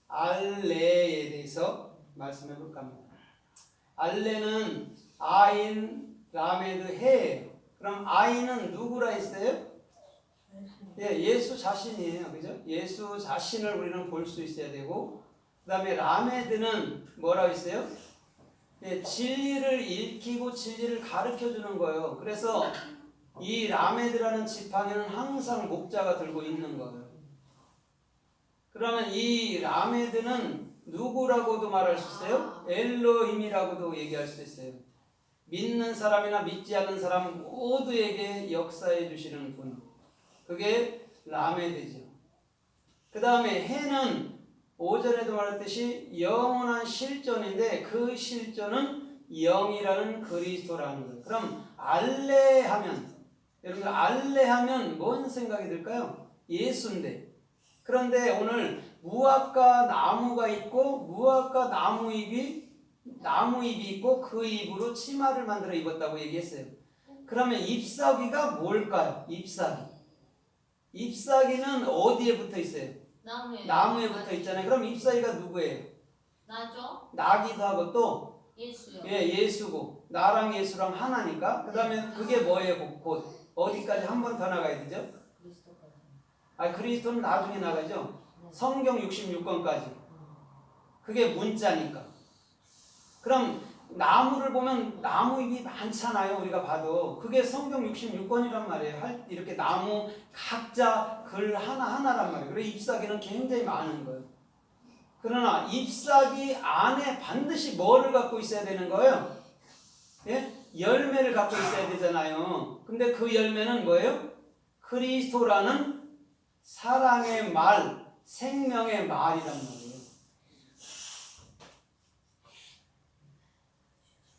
알레에 대해서 말씀해 볼까 합니다. 알레는 아인, 라메드, 해예요. 그럼 아인은 누구라 했어요? 예, 예수 자신이에요. 그죠? 예수 자신을 우리는 볼 수 있어야 되고, 그 다음에 라메드는 뭐라고 했어요? 예, 진리를 읽히고 진리를 가르쳐 주는 거예요. 그래서 이 라메드라는 지팡이는 항상 목자가 들고 있는 거예요. 그러면 이 라메드는 누구라고도 말할 수 있어요? 엘로힘이라고도 얘기할 수 있어요. 믿는 사람이나 믿지 않는 사람 모두에게 역사해 주시는 분. 그게 라메드죠. 그 다음에 해는 오전에도 말했듯이 영원한 실존인데 그 실존은 영이라는 그리스도라는 거예요. 그럼 알레하면, 여러분들 알레하면 뭔 생각이 들까요? 예수인데. 그런데 오늘 무화과 나무가 있고 무화과 나무잎이 있고 그 잎으로 치마를 만들어 입었다고 얘기했어요. 그러면 잎사귀가 뭘까요? 잎사귀는 어디에 붙어 있어요? 나무에 붙어 있잖아요. 그럼 잎사귀가 누구예요? 나죠? 나기도 하고 또 예수요. 예, 예수고 나랑 예수랑 하나니까. 그 다음에 그게 뭐예요? 곧 어디까지 한 번 더 나가야 되죠? 그리스도는 나중에 나가죠. 성경 66권까지. 그게 문자니까. 그럼 나무를 보면 나무 잎이 많잖아요. 우리가 봐도. 그게 성경 66권이란 말이에요. 이렇게 나무 각자 글 하나하나란 말이에요. 그래서 잎사귀는 굉장히 많은 거예요. 그러나 잎사귀 안에 반드시 뭐를 갖고 있어야 되는 거예요? 예? 열매를 갖고 있어야 되잖아요. 근데 그 열매는 뭐예요? 그리스도라는 사랑의 말, 생명의 말이란 말이에요.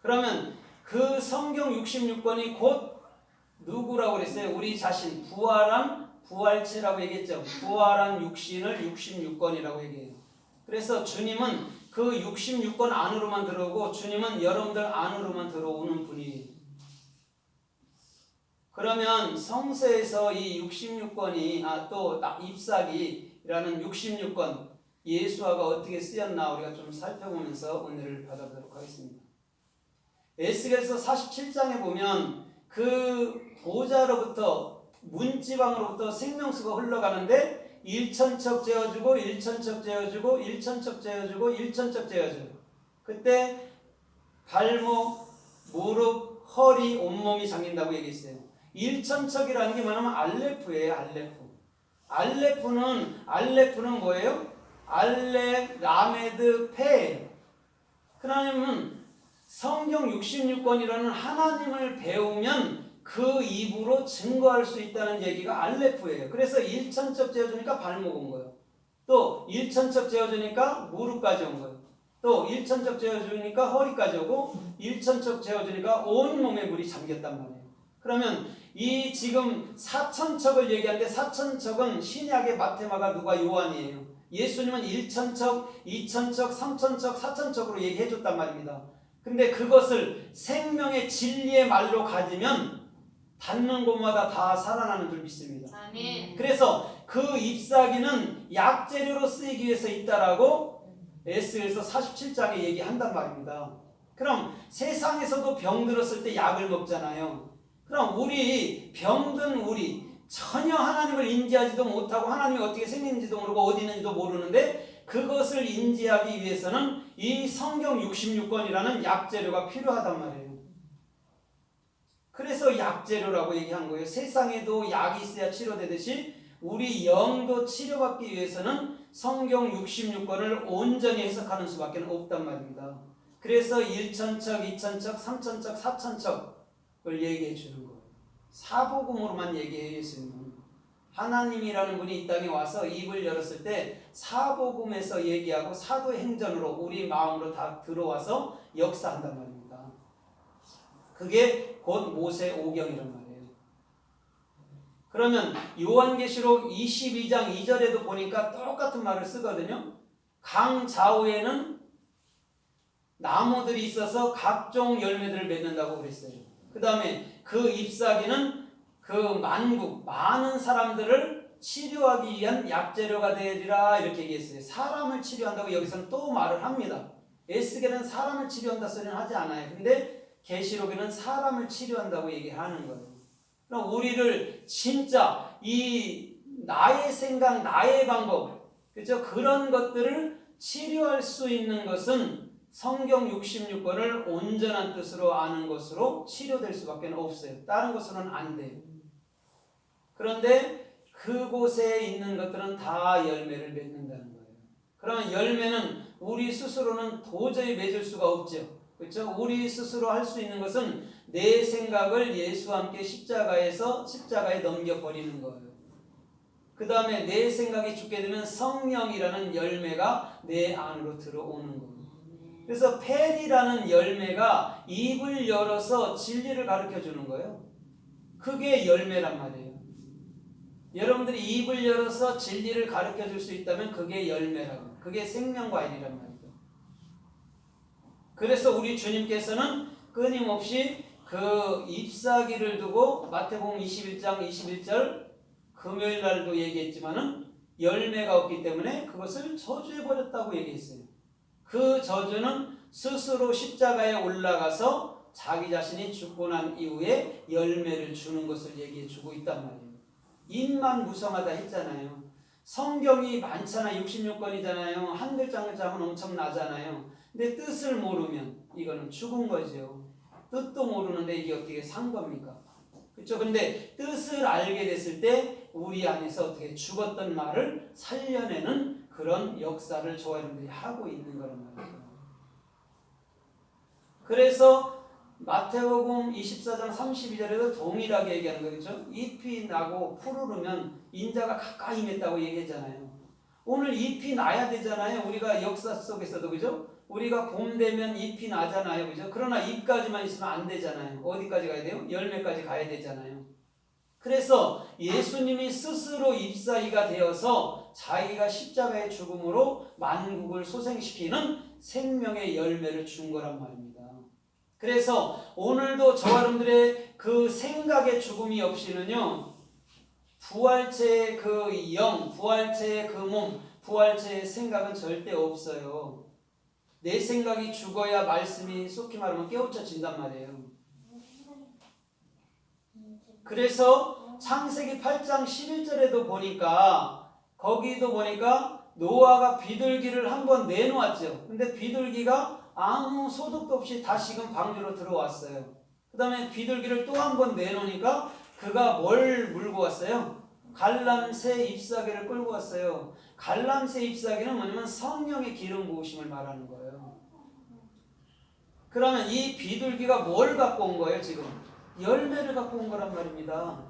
그러면 그 성경 66권이 곧 누구라고 그랬어요? 우리 자신, 부활한 부활체라고 얘기했죠. 부활한 육신을 66권이라고 얘기해요. 그래서 주님은 그 66권 안으로만 들어오고 주님은 여러분들 안으로만 들어오는 분이에요. 그러면 성서에서 이 66권이 또 잎사귀라는 66권 예수화가 어떻게 쓰였나 우리가 좀 살펴보면서 오늘을 받아보도록 하겠습니다. 에스겔서 47장에 보면 그 보좌로부터 문지방으로부터 생명수가 흘러가는데 1천척 재어주고 1천척 재어주고 1천척 재어주고 1천척 재어주고 그때 발목, 무릎, 허리, 온몸이 잠긴다고 얘기했어요. 1천척이라는 게 뭐냐면 알레프예요. 알레프는 뭐예요? 알레, 라메드, 페예요. 그러면 성경 66권이라는 하나님을 배우면 그 입으로 증거할 수 있다는 얘기가 알레프예요. 그래서 1천척 재어주니까 발목 온 거예요. 또 1천척 재어주니까 무릎까지 온 거예요. 또 1천척 재어주니까 허리까지 오고 1천척 재어주니까 온몸에 물이 잠겼단 말이에요. 그러면 이 지금 4천척을 얘기하는데 4천척은 신약의 마테마가 누가 요한이에요. 예수님은 1천척, 2천척, 3천척, 4천척으로 얘기해 줬단 말입니다. 근데 그것을 생명의 진리의 말로 가지면 닿는 곳마다 다 살아나는 줄 믿습니다. 아멘. 그래서 그 잎사귀는 약재료로 쓰이기 위해서 있다라고 에스겔서 47장에 얘기한단 말입니다. 그럼 세상에서도 병 들었을 때 약을 먹잖아요. 그럼 병든 우리 전혀 하나님을 인지하지도 못하고 하나님이 어떻게 생긴지도 모르고 어디 있는지도 모르는데 그것을 인지하기 위해서는 이 성경 66권이라는 약재료가 필요하단 말이에요. 그래서 약재료라고 얘기한 거예요. 세상에도 약이 있어야 치료되듯이 우리 영도 치료받기 위해서는 성경 66권을 온전히 해석하는 수밖에 없단 말입니다. 그래서 1천척, 2천척, 3천척, 4천척을 얘기해 주는 거예요. 사복음으로만 얘기해 주시는 하나님이라는 분이 이 땅에 와서 입을 열었을 때 사복음에서 얘기하고 사도행전으로 우리 마음으로 다 들어와서 역사한단 말입니다. 그게 곧 모세 오경이란 말이에요. 그러면 요한계시록 22장 2절에도 보니까 똑같은 말을 쓰거든요. 강 좌우에는 나무들이 있어서 각종 열매들을 맺는다고 그랬어요. 그 다음에 그 잎사귀는 그 만국 많은 사람들을 치료하기 위한 약재료가 되리라 이렇게 얘기했어요. 사람을 치료한다고 여기서는 또 말을 합니다. 에스겔은 사람을 치료한다 소리는 하지 않아요. 근데 계시록에는 사람을 치료한다고 얘기하는 거예요. 그럼 우리를 진짜 이 나의 생각, 나의 방법, 그렇죠? 그런 것들을 치료할 수 있는 것은 성경 66권을 온전한 뜻으로 아는 것으로 치료될 수밖에 없어요. 다른 것으로는 안 돼요. 그런데 그곳에 있는 것들은 다 열매를 맺는다는 거예요. 그러면 열매는 우리 스스로는 도저히 맺을 수가 없죠. 그렇죠? 우리 스스로 할 수 있는 것은 내 생각을 예수와 함께 십자가에 넘겨버리는 거예요. 그 다음에 내 생각이 죽게 되면 성령이라는 열매가 내 안으로 들어오는 거예요. 그래서 펠이라는 열매가 입을 열어서 진리를 가르쳐 주는 거예요. 그게 열매란 말이에요. 여러분들이 입을 열어서 진리를 가르쳐 줄 수 있다면 그게 열매라고. 그게 생명과일이란 말이죠. 그래서 우리 주님께서는 끊임없이 그 잎사귀를 두고 마태복음 21장 21절 금요일 날도 얘기했지만은 열매가 없기 때문에 그것을 저주해버렸다고 얘기했어요. 그 저주는 스스로 십자가에 올라가서 자기 자신이 죽고 난 이후에 열매를 주는 것을 얘기해 주고 있단 말이에요. 입만 무성하다 했잖아요. 성경이 많잖아. 66권이잖아요. 한 글자 한 글자는 엄청나잖아요. 근데 뜻을 모르면 이거는 죽은 거죠. 뜻도 모르는데 이게 어떻게 산 겁니까? 그렇죠? 근데 뜻을 알게 됐을 때 우리 안에서 어떻게 죽었던 말을 살려내는 그런 역사를 저와 여러분들이 하고 있는 거란 말이죠. 그래서 마태복음 24장 32절에도 동일하게 얘기하는 거겠죠. 잎이 나고 푸르르면 인자가 가까이 맺다고 얘기했잖아요. 오늘 잎이 나야 되잖아요. 우리가 역사 속에서도 그죠? 우리가 봄 되면 잎이 나잖아요. 그죠? 그러나 잎까지만 있으면 안 되잖아요. 어디까지 가야 돼요? 열매까지 가야 되잖아요. 그래서 예수님이 스스로 잎사귀가 되어서 자기가 십자가의 죽음으로 만국을 소생시키는 생명의 열매를 준 거란 말입니다. 그래서 오늘도 저와 여러분들의 그 생각의 죽음이 없이는요, 부활체의 그 영, 부활체의 그 몸, 부활체의 생각은 절대 없어요. 내 생각이 죽어야 말씀이 속히 말하면 깨우쳐진단 말이에요. 그래서 창세기 8장 11절에도 보니까 거기도 보니까 노아가 비둘기를 한번 내놓았죠. 근데 비둘기가 아무 소득도 없이 다시금 방주로 들어왔어요. 그 다음에 비둘기를 또 한 번 내놓으니까 그가 뭘 물고 왔어요? 갈람새 잎사귀를 끌고 왔어요. 갈람새 잎사귀는 뭐냐면 성령의 기름 부으심을 말하는 거예요. 그러면 이 비둘기가 뭘 갖고 온 거예요 지금? 열매를 갖고 온 거란 말입니다.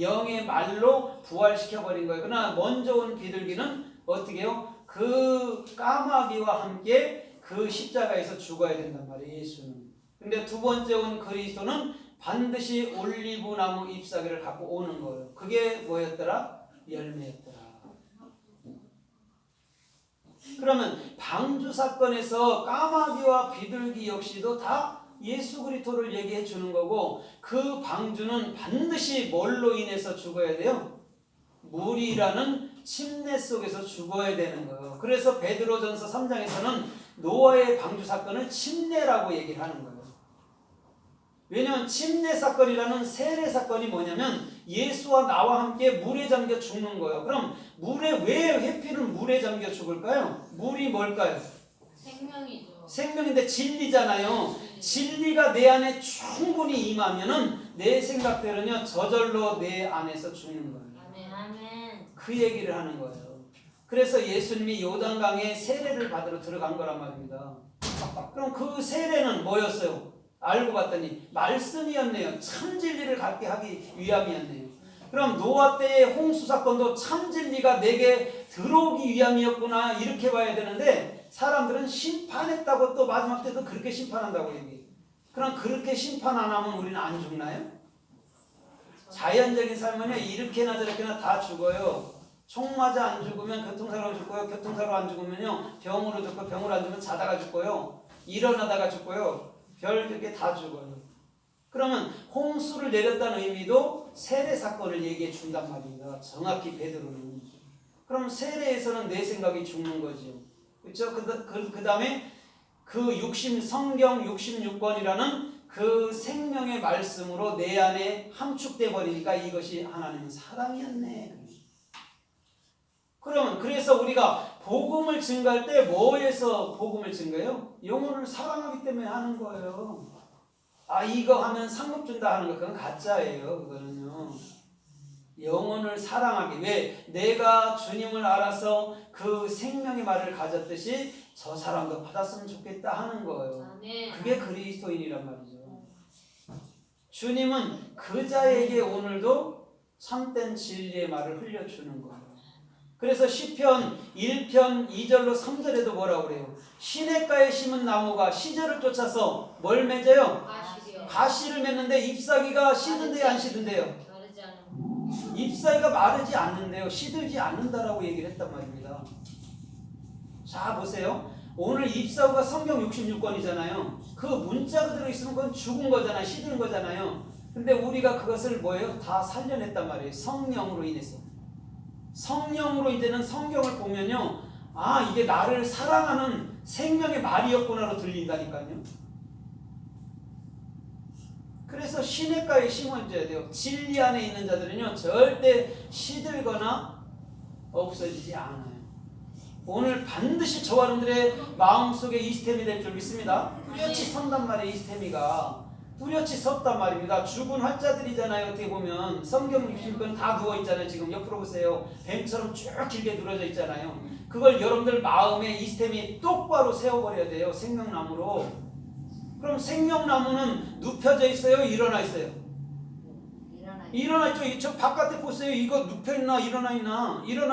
영의 말로 부활시켜버린 거예요. 그러나 먼저 온 비둘기는 어떻게 해요? 그 까마귀와 함께 그 십자가에서 죽어야 된단 말이에요. 예수는. 근데 두 번째 온 그리스도는 반드시 올리브나무 잎사귀를 갖고 오는 거예요. 그게 뭐였더라? 열매였더라. 그러면 방주 사건에서 까마귀와 비둘기 역시도 다 예수 그리스도를 얘기해 주는 거고, 그 방주는 반드시 뭘로 인해서 죽어야 돼요? 물이라는 침례 속에서 죽어야 되는 거예요. 그래서 베드로전서 3장에서는 노아의 방주 사건을 침례라고 얘기를 하는 거예요. 왜냐하면 침례 사건이라는 세례 사건이 뭐냐면 예수와 나와 함께 물에 잠겨 죽는 거예요. 그럼 왜 회피는 물에 잠겨 죽을까요? 물이 뭘까요? 생명이죠. 생명인데 진리잖아요. 진리가 내 안에 충분히 임하면은 내 생각대로는요 저절로 내 안에서 죽는 거예요. 아멘. 그 얘기를 하는 거예요. 그래서 예수님이 요단강에 세례를 받으러 들어간 거란 말입니다. 그럼 그 세례는 뭐였어요? 알고 봤더니 말씀이었네요. 참 진리를 갖게 하기 위함이었네요. 그럼 노아 때의 홍수 사건도 참 진리가 내게 들어오기 위함이었구나 이렇게 봐야 되는데, 사람들은 심판했다고 또 마지막 때도 그렇게 심판한다고 얘기해요. 그럼 그렇게 심판 안 하면 우리는 안 죽나요? 자연적인 삶은요 이렇게나 저렇게나 다 죽어요. 총 맞아 안 죽으면 교통사고로 죽고요. 교통사고로 안 죽으면요 병으로 죽고, 병으로 안 죽으면 자다가 죽고요. 일어나다가 죽고요. 별 그렇게 다 죽어요. 그러면 홍수를 내렸다는 의미도 세례 사건을 얘기해 준단 말입니다. 정확히 베드로는. 그럼 세례에서는 내 생각이 죽는 거죠. 그렇죠? 그 다음에 그 성경 66권이라는 그 생명의 말씀으로 내 안에 함축돼 버리니까 이것이 하나님의 사랑이었네. 그러면 그래서 우리가 복음을 증거할 때 뭐에서 복음을 증거해요? 영혼을 사랑하기 때문에 하는 거예요. 아 이거 하면 상급 준다 하는 거 그건 가짜예요. 그거는요. 영혼을 사랑하기 왜? 내가 주님을 알아서 그 생명의 말을 가졌듯이 저 사람도 받았으면 좋겠다 하는 거예요. 아멘. 그게 그리스도인이란 말이죠. 주님은 그 자에게 오늘도 참된 진리의 말을 흘려주는 거예요. 그래서 시편 1편 2절로 3절에도 뭐라고 그래요? 시냇가에 심은 나무가 시절을 쫓아서 뭘 맺어요? 가시려. 가시를 맺는데 잎사귀가 시든대요 안 시든대요? 다르지 않은. 잎사귀가 마르지 않는데요. 시들지 않는다라고 얘기를 했단 말입니다. 자 보세요. 오늘 잎사귀가 성경 66권이잖아요. 그 문자가 들어있으면 그건 죽은 거잖아요. 시든 거잖아요. 근데 우리가 그것을 뭐예요? 다 살려냈단 말이에요. 성령으로 인해서. 성령으로 이제는 성경을 보면요. 아 이게 나를 사랑하는 생명의 말이었구나로 들린다니까요. 그래서 시냇가에 심어줘야 돼요. 진리 안에 있는 자들은요 절대 시들거나 없어지지 않아요. 오늘 반드시 저와 여러분들의 마음속에 이 스템이 될 줄 믿습니다. 뚜렷이 선단 말이에요. 이 스템이가 뚜렷이 섰단 말입니다. 죽은 활자들이잖아요. 어떻게 보면 성경 60권 다 누워있잖아요. 지금 옆으로 보세요. 뱀처럼 쭉 길게 늘어져 있잖아요. 그걸 여러분들 마음에 이 스템이 똑바로 세워버려야 돼요. 생명나무로. 그럼 생명나무는 눕혀져 있어요? 일어나 있어요? 일어나 있죠. 저 바깥에 보세요. 이거 눕혀있나 일어나 있나? 일어나